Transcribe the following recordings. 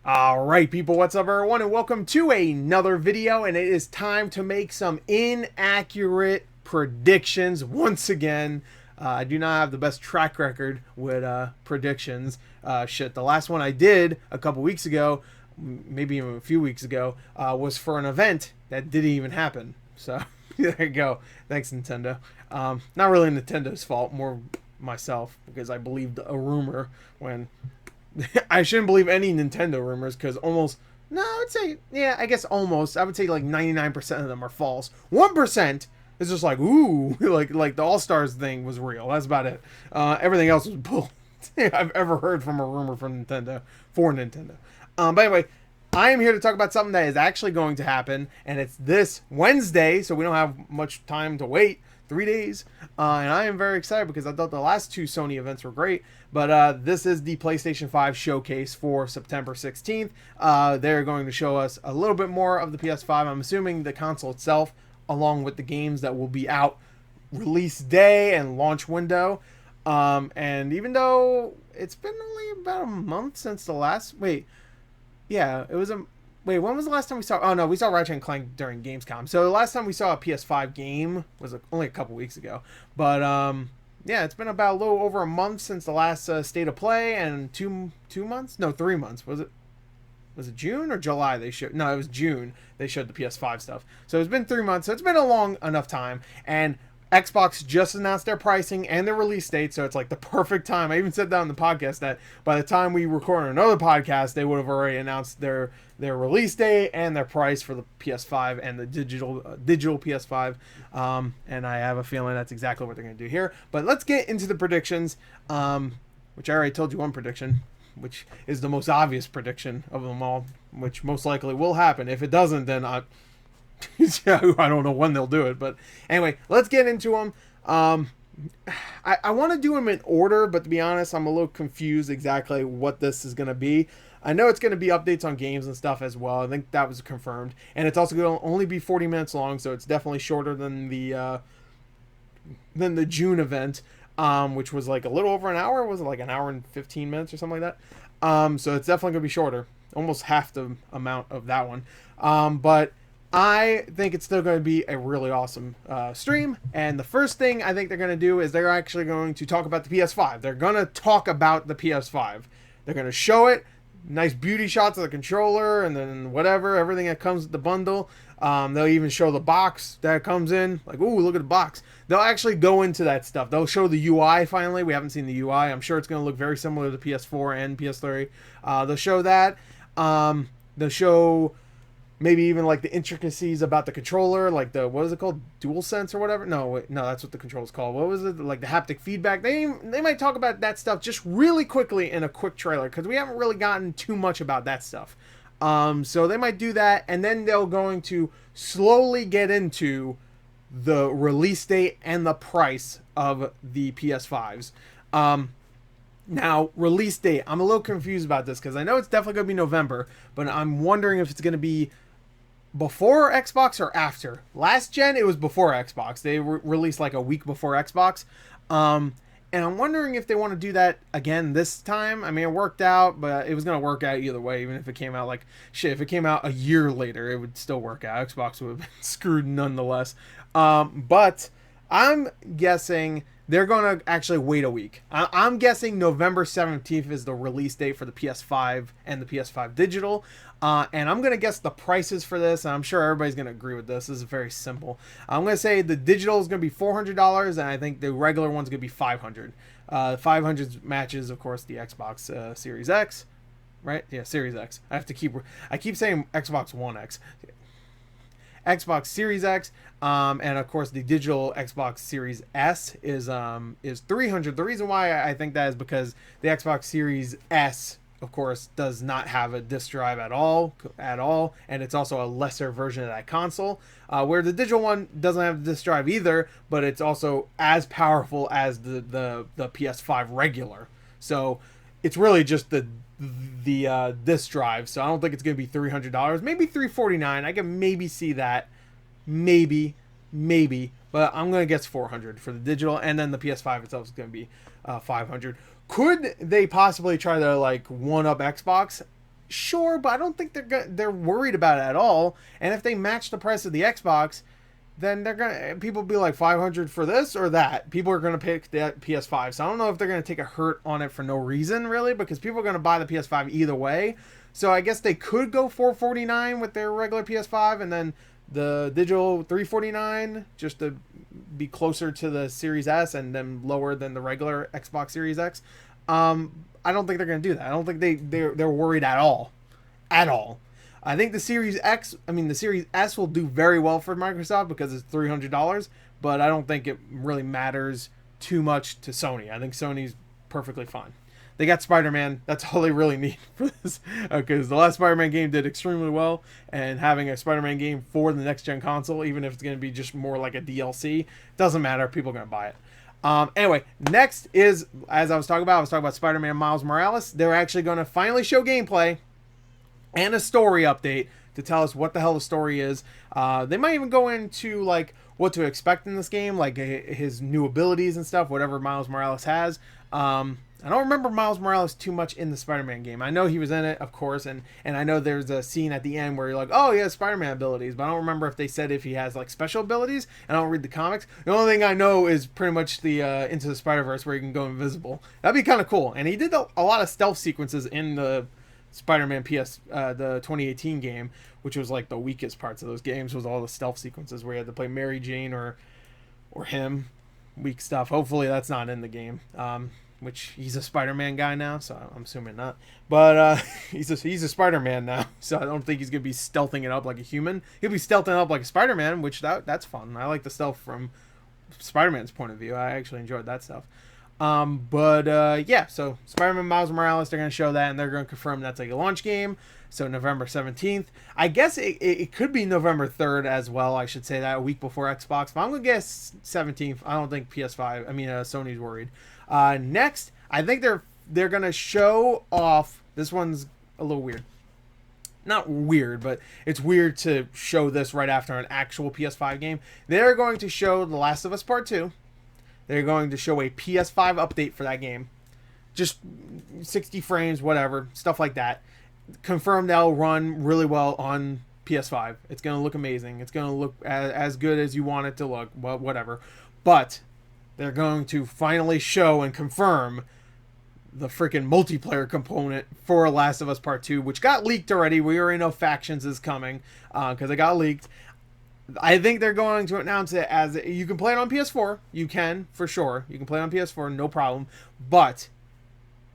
Alright people, what's up everyone, and welcome to another video, and it is time to make some inaccurate predictions once again. I do not have the best track record with predictions. The last one I did a couple weeks ago, maybe even a few weeks ago, was for an event that didn't even happen. So, there you go. Thanks, Nintendo. Not really Nintendo's fault, more myself, because I believed a rumor when I shouldn't believe any Nintendo rumors because no, I would say, yeah, I guess almost. I would say like 99% of them are false. 1% is just like, ooh, like the All Stars thing was real. That's about it. Everything else was bull. I've ever heard from a rumor from Nintendo for Nintendo. But anyway, I am here to talk about something that is actually going to happen, and it's this Wednesday, so we don't have much time to wait. 3 days, and I am very excited because I thought the last two Sony events were great. But this is the PlayStation 5 showcase for September 16th. They're going to show us a little bit more of the PS5. I'm assuming the console itself, along with the games that will be out release day and launch window. And even though it's been only about a month since the last, yeah, it was a wait, when was the last time we saw? Oh no, we saw Ratchet and Clank during Gamescom. So the last time we saw a PS5 game was only a couple weeks ago. But yeah, it's been about a little over a month since the last state of play, and 2 months? No, 3 months. Was it June or July they showed? No, it was June they showed the PS5 stuff. So it's been 3 months. So it's been a long enough time, and Xbox just announced their pricing and their release date, so it's like the perfect time. I even said that on the podcast that by the time we record another podcast, they would have already announced their release date and their price for the PS5 and the digital PS5. And I have a feeling that's exactly what they're going to do here. But let's get into the predictions, which I already told you one prediction, which is the most obvious prediction of them all, which most likely will happen. If it doesn't, then I don't know when they'll do it, but anyway, let's get into them. I want to do them in order, but to be honest, I'm a little confused exactly what this is going to be. I know it's going to be updates on games and stuff as well. I think that was confirmed, and it's also going to only be 40 minutes long, so it's definitely shorter than the June event, which was like a little over an hour. Was it like an hour and 15 minutes or something like that? So it's definitely going to be shorter, almost half the amount of that one. But I think it's still going to be a really awesome stream. And the first thing I think they're going to do is they're actually going to talk about the PS5. They're going to talk about the PS5. They're going to show it. Nice beauty shots of the controller and then whatever, everything that comes with the bundle. They'll even show the box that comes in. Like, ooh, look at the box. They'll actually go into that stuff. They'll show the UI finally. We haven't seen the UI. I'm sure it's going to look very similar to the PS4 and PS3. They'll show that. They'll show maybe even like the intricacies about the controller, like the, what is it called, DualSense or whatever. No, that's what the controller's called. What was it, like the haptic feedback? They might talk about that stuff just really quickly in a quick trailer, because we haven't really gotten too much about that stuff. So they might do that, and then they're going to slowly get into the release date and the price of the PS5s. Now, release date, I'm a little confused about this because I know it's definitely going to be November, but I'm wondering if it's going to be before Xbox or after. Last gen, it was before Xbox. They released like a week before Xbox. And I'm wondering if they want to do that again this time. I mean, it worked out, but it was going to work out either way, even if it came out like, shit, if it came out a year later, it would still work out. Xbox would have been screwed nonetheless. But I'm guessing they're going to actually wait a week. I'm guessing November 17th is the release date for the PS5 and the PS5 digital. And I'm going to guess the prices for this, and I'm sure everybody's going to agree with this. This is very simple. I'm going to say the digital is going to be $400, and I think the regular one's going to be $500. 500 matches, of course, the Xbox Series X, right? Yeah, Series X. I keep saying Xbox One X. Xbox Series X, and of course the digital Xbox Series S is $300. The reason why I think that is because the Xbox Series S, of course, does not have a disc drive at all, and it's also a lesser version of that console. Where the digital one doesn't have a disc drive either, but it's also as powerful as the PS5 regular. So it's really just the disc drive. So I don't think it's going to be $300. Maybe $349. I can maybe see that. Maybe. But I'm going to guess $400 for the digital, and then the PS5 itself is going to be $500. Could they possibly try to like one up Xbox? Sure, but I don't think they're worried about it at all. And if they match the price of the Xbox, then people be like 500 for this or that. People are gonna pick the PS5. So I don't know if they're gonna take a hurt on it for no reason, really, because people are gonna buy the PS5 either way. So I guess they could go $449 with their regular PS5 and then the digital $349 just to be closer to the Series S and then lower than the regular Xbox Series X. I don't think they're going to do that. I don't think they're worried at all. At all. I think the Series S will do very well for Microsoft because it's $300, but I don't think it really matters too much to Sony. I think Sony's perfectly fine. They got Spider-Man. That's all they really need for this. Because the last Spider-Man game did extremely well. And having a Spider-Man game for the next-gen console, even if it's going to be just more like a DLC, doesn't matter. People are going to buy it. Anyway, next is, as I was talking about Spider-Man Miles Morales. They're actually going to finally show gameplay and a story update to tell us what the hell the story is. They might even go into, like, what to expect in this game, like his new abilities and stuff, whatever Miles Morales has. I don't remember Miles Morales too much in the Spider-Man game. I know he was in it, of course, and I know there's a scene at the end where you're like, oh, he has Spider-Man abilities, but I don't remember if they said if he has, like, special abilities. I don't read the comics. The only thing I know is pretty much the Into the Spider-Verse where you can go invisible. That'd be kind of cool. And he did a lot of stealth sequences in the Spider-Man the 2018 game, which was, like, the weakest parts of those games was all the stealth sequences where you had to play Mary Jane or him. Weak stuff. Hopefully that's not in the game. Which he's a Spider-Man guy now, so I'm assuming not. But he's a Spider-Man now, so I don't think he's going to be stealthing it up like a human. He'll be stealthing up like a Spider-Man, which that's fun. I like the stealth from Spider-Man's point of view. I actually enjoyed that stuff. Yeah, so Spider-Man Miles Morales, they're going to show that, and they're going to confirm that's like a launch game. So November 17th. I guess it could be November 3rd as well. I should say that a week before Xbox. But I'm going to guess 17th. I don't think Sony's worried. Next, I think they're going to show off. This one's a little weird. Not weird, but it's weird to show this right after an actual PS5 game. They're going to show The Last of Us Part 2. They're going to show a PS5 update for that game. Just 60 frames, whatever, stuff like that. Confirmed that'll run really well on PS5. It's going to look amazing. It's going to look as good as you want it to look, well, whatever. But they're going to finally show and confirm the freaking multiplayer component for Last of Us Part 2, which got leaked already. We already know Factions is coming because it got leaked. I think they're going to announce it as you can play it on PS4. You can, for sure. You can play it on PS4, no problem. But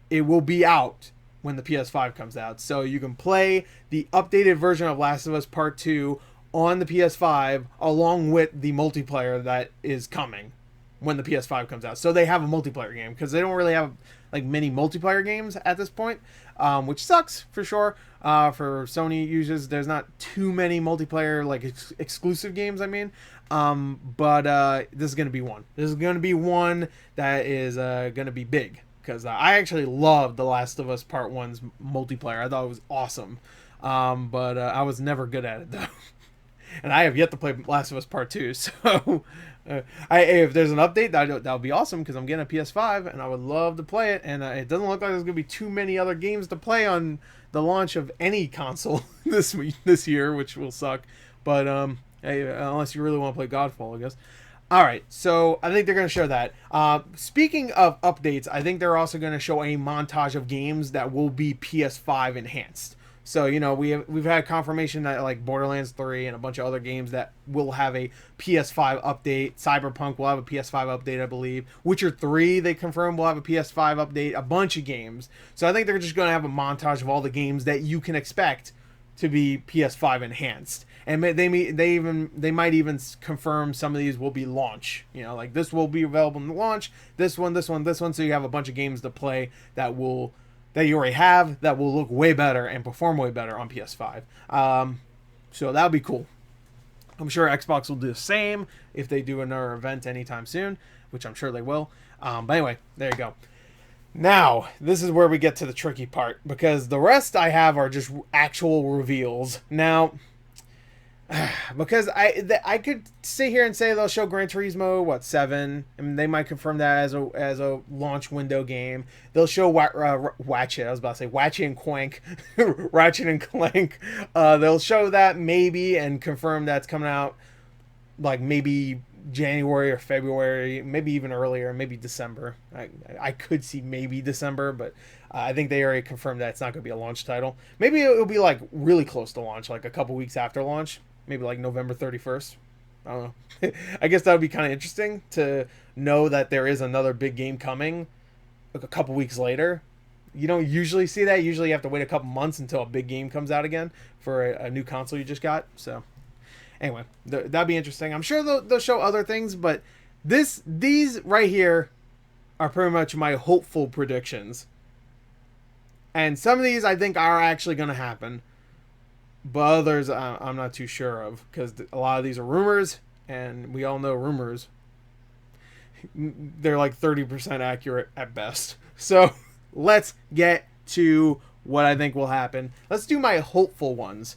it will be out when the PS5 comes out. So you can play the updated version of Last of Us Part 2 on the PS5 along with the multiplayer that is coming when the PS5 comes out. So they have a multiplayer game because they don't really have like many multiplayer games at this point, which sucks for sure. For Sony users, there's not too many multiplayer like exclusive games. I mean, but this is going to be one. This is going to be one that is going to be big. Because I actually loved The Last of Us Part 1's multiplayer. I thought it was awesome. But I was never good at it, though. And I have yet to play Last of Us Part 2. So if there's an update, that would be awesome. Because I'm getting a PS5, and I would love to play it. And it doesn't look like there's going to be too many other games to play on the launch of any console this year, which will suck. But hey, unless you really want to play Godfall, I guess. All right, so I think they're going to show that. Speaking of updates, I think they're also going to show a montage of games that will be PS5 enhanced. So, you know, we've had confirmation that like Borderlands 3 and a bunch of other games that will have a PS5 update. Cyberpunk will have a PS5 update, I believe. Witcher 3, they confirmed, will have a PS5 update. A bunch of games. So I think they're just going to have a montage of all the games that you can expect to be PS5 enhanced. And they might even confirm some of these will be launch. You know, like this will be available in the launch. This one. So you have a bunch of games to play that you already have that will look way better and perform way better on PS5. So that would be cool. I'm sure Xbox will do the same if they do another event anytime soon, which I'm sure they will. But anyway, there you go. Now, this is where we get to the tricky part because the rest I have are just actual reveals. Now, Because I could sit here and say they'll show Gran Turismo what 7, and they might confirm that as a launch window game. They'll show Ratchet. I was about to say Ratchet and Clank, Ratchet and Clank. They'll show that maybe and confirm that's coming out like maybe January or February, maybe even earlier, maybe December. I could see maybe December, but I think they already confirmed that it's not going to be a launch title. Maybe it'll be like really close to launch, like a couple weeks after launch, maybe like November 31st. I don't know. I guess that would be kind of interesting to know that there is another big game coming like a couple weeks later. You don't usually see that. Usually you have to wait a couple months until a big game comes out again for a new console you just got. So anyway, that'd be interesting. I'm sure they'll show other things, but these right here are pretty much my hopeful predictions. And some of these I think are actually going to happen, but others I'm not too sure of because a lot of these are rumors, and we all know rumors. They're like 30% accurate at best. So let's get to what I think will happen. Let's do my hopeful ones.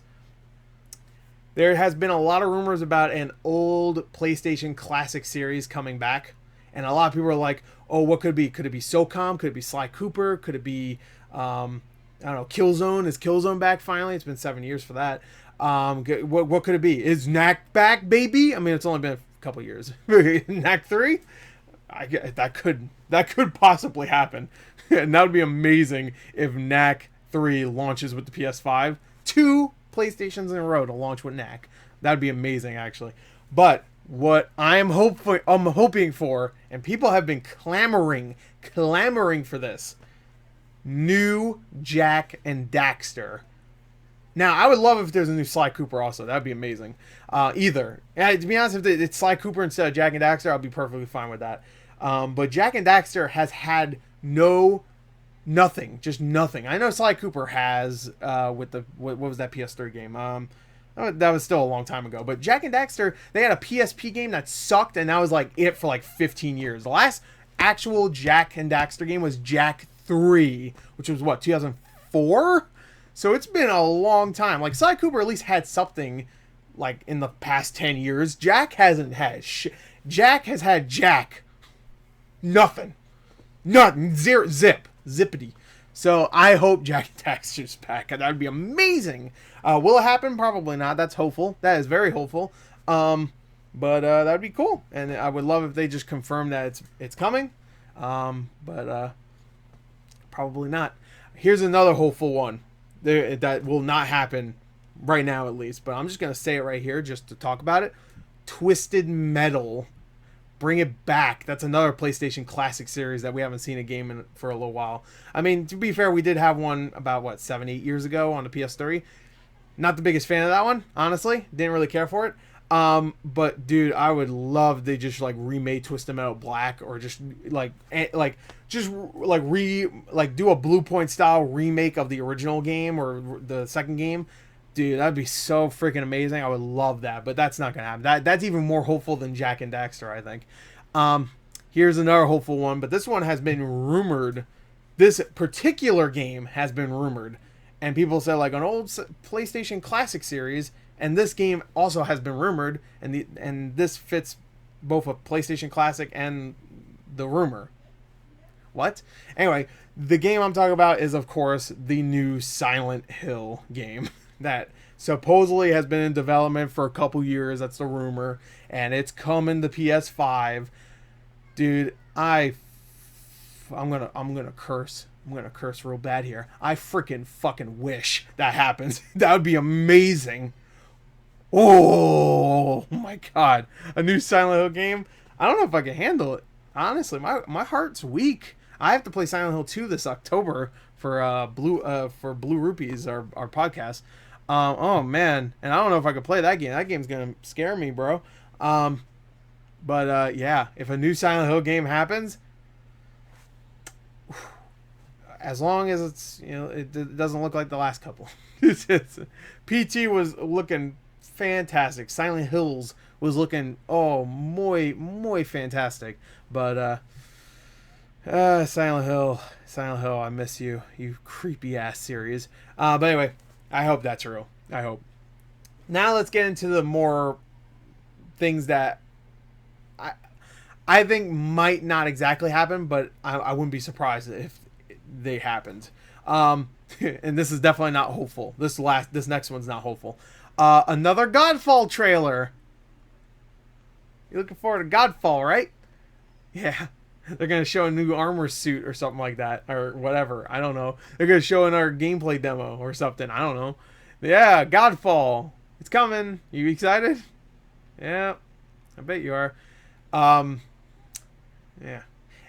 There has been a lot of rumors about an old PlayStation Classic series coming back. And a lot of people are like, oh, what could it be? Could it be SOCOM? Could it be Sly Cooper? Could it be, I don't know, Killzone? Is Killzone back finally? It's been 7 years for that. What could it be? Is Knack back, baby? I mean, it's only been a couple years. Knack 3? That could possibly happen. And that would be amazing if Knack 3 launches with the PS5. 2 PlayStations in a row to launch with Knack. That would be amazing, actually. But what I'm hoping for, and people have been clamoring for this, new Jak and Daxter. Now, I would love if there's a new Sly Cooper also. That would be amazing. Either. And to be honest, if it's Sly Cooper instead of Jak and Daxter, I'll be perfectly fine with that. But Jak and Daxter has had nothing. I know Sly Cooper has with the what was that PS3 game? That was still a long time ago. But Jak and Daxter, they had a PSP game that sucked, and that was like it for like 15 years. The last actual Jak and Daxter game was Jak 3, which was what, 2004? So it's been a long time. Like Sly Cooper at least had something like in the past 10 years. Jak hasn't had Jak has had Jak. Nothing. Zero. Zippity. So I hope Jak and Daxter's back. That would be amazing. Will it happen? Probably not. That's hopeful. That is very hopeful. But that would be cool. And I would love if they just confirm that it's coming. But probably not. Here's another hopeful one. That will not happen right now at least. But I'm just going to say it right here just to talk about it. Twisted Metal. Bring it back. That's another PlayStation Classic series that we haven't seen a game in for a little while. I mean, to be fair, we did have one about, 7-8 years ago on the PS3. Not the biggest fan of that one, honestly. Didn't really care for it. But, dude, I would love they just, remade Twisted Metal Black or just, do a Blue Point style remake of the original game or the second game. Dude, that'd be so freaking amazing. I would love that, but that's not going to happen. That's even more hopeful than Jak and Daxter, I think. Here's another hopeful one, but this one has been rumored. This particular game has been rumored. And people say, an old PlayStation Classic series, and this game also has been rumored, and this fits both a PlayStation Classic and the rumor. What? Anyway, the game I'm talking about is, of course, the new Silent Hill game. That supposedly has been in development for a couple years. That's the rumor. And it's coming to PS5. Dude, I'm gonna curse. I'm gonna curse real bad here. I freaking fucking wish that happens. That would be amazing. Oh my god. A new Silent Hill game. I don't know if I can handle it. Honestly, my heart's weak. I have to play Silent Hill 2 this October for Blue Rupees, our podcast. Oh man, and I don't know if I could play that game. That game's gonna scare me, bro. But yeah, if a new Silent Hill game happens, as long as it's it doesn't look like the last couple. PT was looking fantastic. Silent Hills was looking muy fantastic. But Silent Hill, I miss you creepy ass series. But anyway. I hope that's real. I hope. Now let's get into the more things that I I think might not exactly happen, but I wouldn't be surprised if they happened. And this is definitely not hopeful. This next one's not hopeful. Another Godfall trailer. You're looking forward to Godfall, right? Yeah. They're going to show a new armor suit or something like that. Or whatever. I don't know. They're going to show another gameplay demo or something. I don't know. Yeah, Godfall. It's coming. You excited? Yeah. I bet you are. Yeah.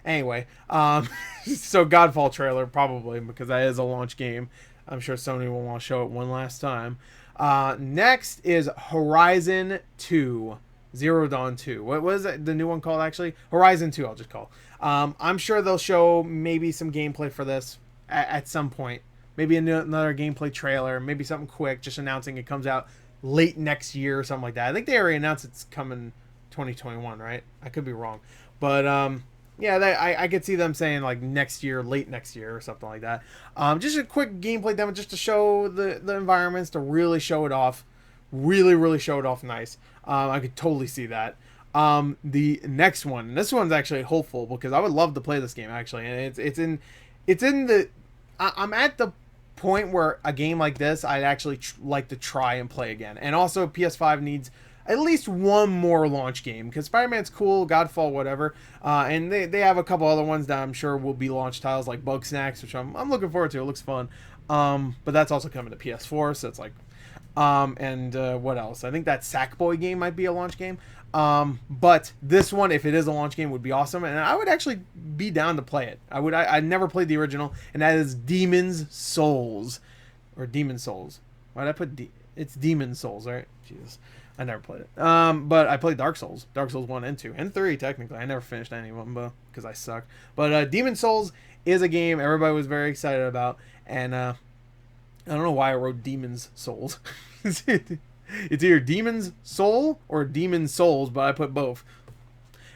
Anyway. So Godfall trailer, probably, because that is a launch game. I'm sure Sony will want to show it one last time. Next is Horizon 2. Zero Dawn 2. What was it, the new one called, actually? Horizon 2, I'll just call. I'm sure they'll show maybe some gameplay for this at some point. Maybe another gameplay trailer. Maybe something quick, just announcing it comes out late next year or something like that. I think they already announced it's coming 2021, right? I could be wrong. But, yeah, I could see them saying, like, next year, late next year or something like that. Just a quick gameplay demo just to show the environments, to really show it off. Really, really show it off nice. I could totally see that. The next one, this one's actually hopeful because I would love to play this game, actually, and it's in the. I'm at the point where a game like this I'd actually like to try and play again, and also PS5 needs at least one more launch game because Spider-Man's cool, Godfall, whatever, and they have a couple other ones that I'm sure will be launch titles like Bug Snacks, which I'm looking forward to. It looks fun, but that's also coming to PS4, so it's like. What else? I think that Sackboy game might be a launch game. But this one, if it is a launch game, would be awesome, and I would actually be down to play it. I never played the original, and that is Demon's Souls, or Demon Souls. Why did I put It's Demon Souls, right? Jesus, I never played it. But I played Dark Souls 1 and 2 and 3 technically. I never finished any of them, because I suck. But Demon Souls is a game everybody was very excited about, and I don't know why I wrote Demon's Souls. It's either Demon's Soul or Demon's Souls, but I put both.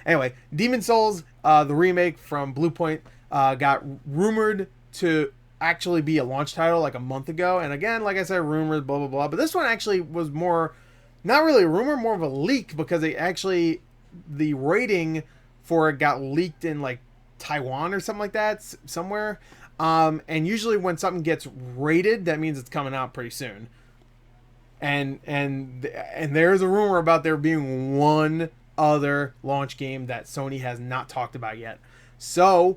Anyway, Demon's Souls, the remake from Bluepoint, got rumored to actually be a launch title like a month ago. And again, like I said, rumored, blah, blah, blah. But this one actually was more, not really a rumor, more of a leak, because the rating for it got leaked in like Taiwan or something like that, somewhere. And usually when something gets rated, that means it's coming out pretty soon. And there's a rumor about there being one other launch game that Sony has not talked about yet. So,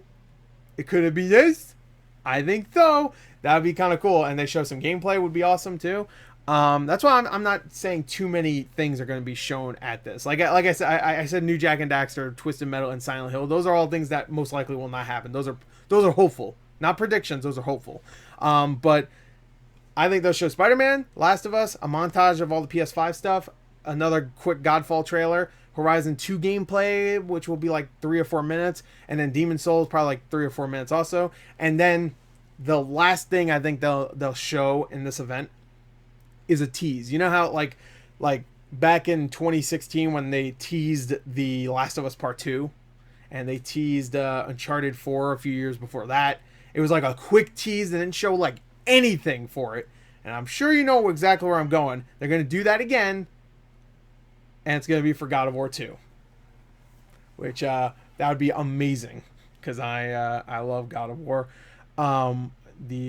it could be this? I think so. That would be kind of cool. And they show some gameplay, would be awesome too. That's why I'm not saying too many things are going to be shown at this. Like I said, I said New Jack and Daxter, Twisted Metal, and Silent Hill. Those are all things that most likely will not happen. Those are hopeful. Not predictions, those are hopeful. But I think they'll show Spider-Man, Last of Us, a montage of all the PS5 stuff, another quick Godfall trailer, Horizon 2 gameplay, which will be like 3 or 4 minutes, and then Demon's Souls, probably like 3 or 4 minutes also. And then the last thing I think they'll show in this event is a tease. You know how like back in 2016 when they teased the Last of Us Part 2, and they teased Uncharted 4 a few years before that. It was like a quick tease. They didn't show like anything for it. And I'm sure you know exactly where I'm going. They're going to do that again. And it's going to be for God of War 2. Which, that would be amazing. Because I love God of War. I don't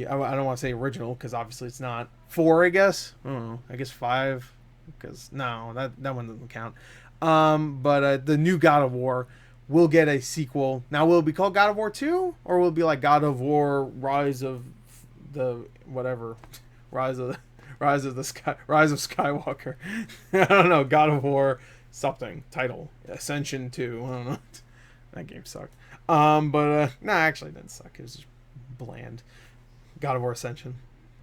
want to say original, because obviously it's not. 4, I guess. I don't know. I guess 5. Because, no, that one doesn't count. But the new God of War will get a sequel. Now, will it be called God of War 2? Or will it be like God of War Rise of the whatever? Rise of Skywalker. I don't know. God of War something. Title. Ascension 2. I don't know. That game sucked. Actually it didn't suck. It was just bland. God of War Ascension.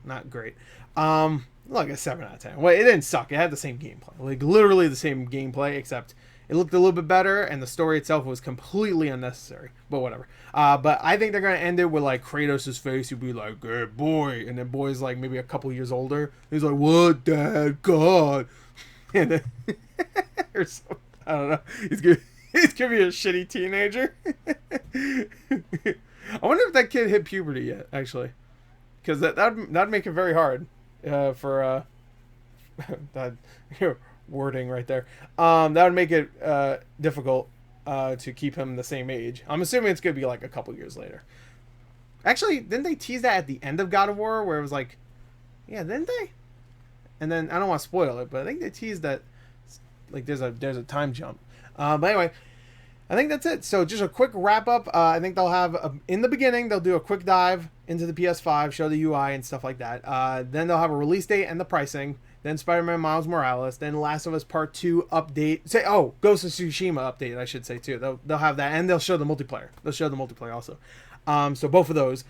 Not great. Like a 7 out of 10. Well, it didn't suck. It had the same gameplay. Like literally the same gameplay, except it looked a little bit better, and the story itself was completely unnecessary. But whatever. But I think they're going to end it with, like, Kratos' face. He'd be like, hey, boy. And then boy's, like, maybe a couple years older. He's like, what, Dad? God. And then, or something. I don't know. He's going to be a shitty teenager. I wonder if that kid hit puberty yet, actually. Because that'd make it very hard for that wording right there. That would make it difficult to keep him the same age. I'm assuming it's gonna be like a couple years later. Actually, didn't they tease that at the end of God of War, where it was like, yeah, didn't they? And then I don't want to spoil it, but I think they teased that like there's a time jump. But anyway, I think that's it. So just a quick wrap up. I think they'll have in the beginning they'll do a quick dive into the PS5, show the UI and stuff like that. Then they'll have a release date and the pricing. Then Spider-Man Miles Morales. Then Last of Us Part 2 update. Ghost of Tsushima update, I should say too. They'll have that, and they'll show the multiplayer. They'll show the multiplayer also. So both of those.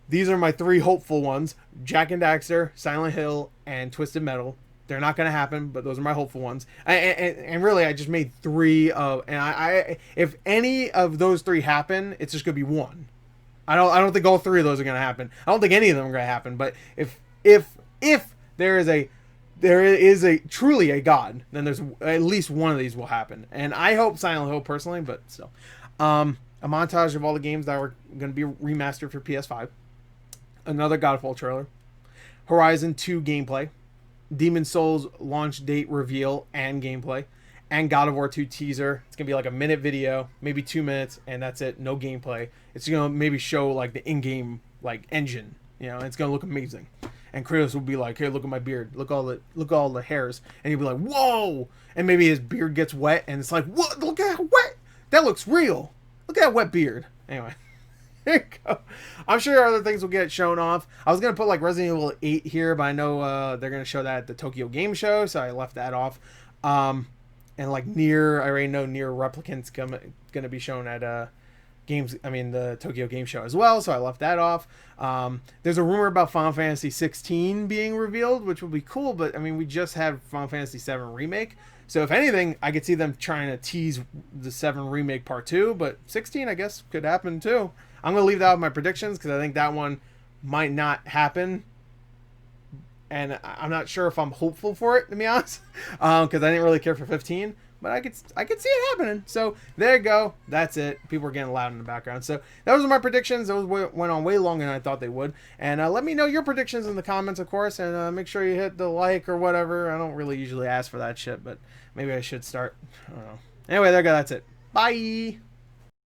These are my 3 hopeful ones: Jak and Daxter, Silent Hill, and Twisted Metal. They're not going to happen, but those are my hopeful ones. And really, I just made 3 of, and I if any of those 3 happen, it's just going to be one. I don't think all 3 of those are going to happen. I don't think any of them are going to happen. But if there is a truly a God, then there's at least one of these will happen. And I hope Silent Hill personally, but still. A montage of all the games that were going to be remastered for PS5. Another Godfall trailer. Horizon 2 gameplay. Demon Souls launch date reveal and gameplay. And God of War 2 teaser. It's going to be like a minute video, maybe 2 minutes, and that's it. No gameplay. It's going to maybe show like the in-game like engine. You know, it's going to look amazing. And Kratos will be like, "Hey, look at my beard. Look all the hairs." And he'll be like, "Whoa!" And maybe his beard gets wet, and it's like, "What? Look at how wet. That looks real. Look at that wet beard." Anyway, there you go. I'm sure other things will get shown off. I was gonna put like Resident Evil 8 here, but I know they're gonna show that at the Tokyo Game Show, so I left that off. And like I already know Nier Replicant's gonna be shown at the Tokyo Game Show as well, so I left that off. There's a rumor about Final Fantasy 16 being revealed, which will be cool, but I mean, we just had Final Fantasy 7 Remake, so if anything, I could see them trying to tease the 7 Remake Part 2, but 16, I guess, could happen too. I'm going to leave that with my predictions, because I think that one might not happen, and I'm not sure if I'm hopeful for it, to be honest, because I didn't really care for 15. But I could see it happening. So there you go. That's it. People are getting loud in the background. So those are my predictions. Those went on way longer than I thought they would. And let me know your predictions in the comments, of course. And make sure you hit the like or whatever. I don't really usually ask for that shit, but maybe I should start. I don't know. Anyway, there you go. That's it. Bye.